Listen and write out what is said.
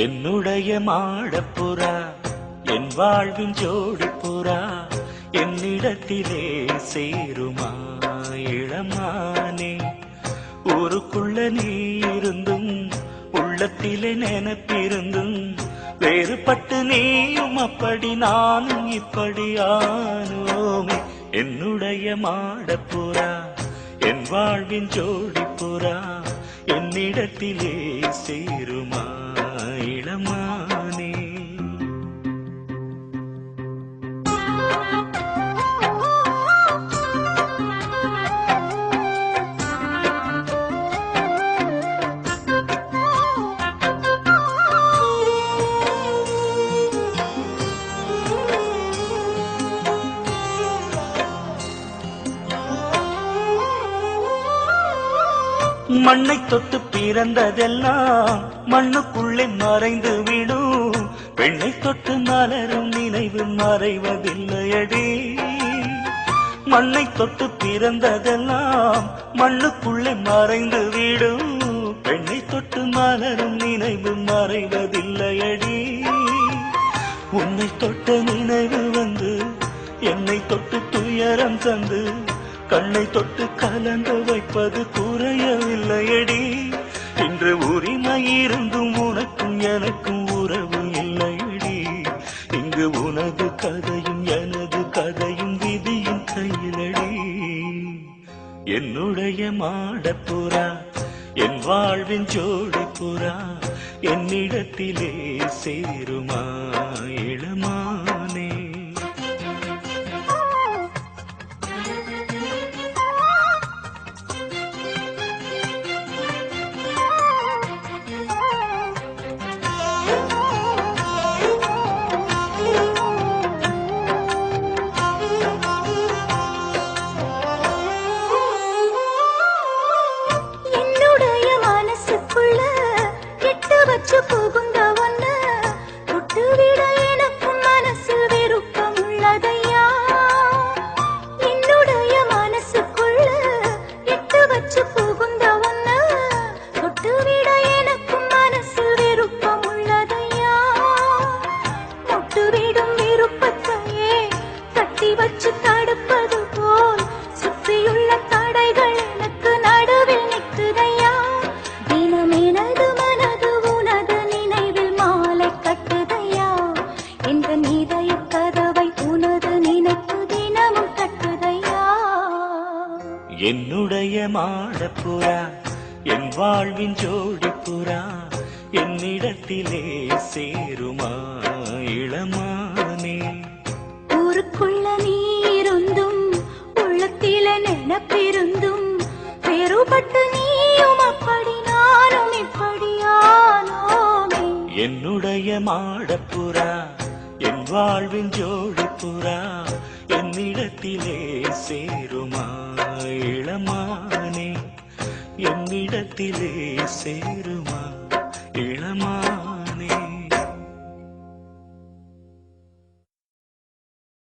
என்னுடைய மாடப்புறா என் வாழ்வின் ஜோடிப்புறா என்னிடத்திலே சேருமா இளமானே. ஊருக்குள்ள நீ இருந்தும் உள்ளத்திலே நினைப்பிருந்தும் வேறுபட்டு நீயும் அப்படி நானும் இப்படி ஆனோமே. என்னுடைய மாடப்புறா என் வாழ்வின் ஜோடிப்புறா என்னிடத்திலே சேருமா இளமானே. மண்ணை தொட்டு பிறந்ததெல்லாம் மண்ணுக்குள்ளே மறைந்து விடும். பெண்ணை தொட்டு மலரும் நினைவு மறைவதில்லையடி. மண்ணை தொட்டு பிறந்ததெல்லாம் மண்ணுக்குள்ளே மறைந்து விடும். பெண்ணை தொட்டு மலரும் நினைவு மறைவதில்லையடி. உன்னை தொட்ட நினைவு வந்து என்னை தொட்டு துயரம் தந்து கண்ணை தொட்டு கலங்க வைப்பது குறையவில்லையடி. இன்று உரிமை இருந்தும் உனக்கும் எனக்கும் உறவு இல்லையடி. இங்கு உனது கதையும் எனது கதையும் விதியின் கையிலடி. என்னுடைய மாடப்புறா என் வாழ்வின் ஜோடிப்புறா என்னிடத்திலே சேருமா இளமானே. புகுந்த ஒன்ன விட்டுவிட எனக்கும் மனசில் விருப்பம் உள்ளதையா. என்னுடைய மனசுக்குள்ள எட்டு வச்சு புகுந்த ஒன்ன விட்டுவிட எனக்கும் மனசில் விருப்பம் உள்ளதையா. முட்டுவிடும் விருப்பத்தையே கட்டி வச்சு தடுப்பது போல் சுற்றியுள்ள தடைகள் எனக்கு நடுவில் நிற்குதையா. தினம் எனது என்னுடைய மாடப்புறா என் வாழ்வின் ஜோடிப்புறா என்னிடத்திலே சேருமா இளமானே. ஊருக்குள்ள நீருந்தும் உள்ளத்திலே நினைப்பிருந்தும் வேறுபட்டு நீயும் அப்படி நானும் இப்படியானோமே. என்னுடைய மாடப்புறா என் வாழ்வின் ஜோடிப்புறா என்னிடத்திலே சேருமா இளமானே. என்னிடத்திலே சேருமா இளமானே.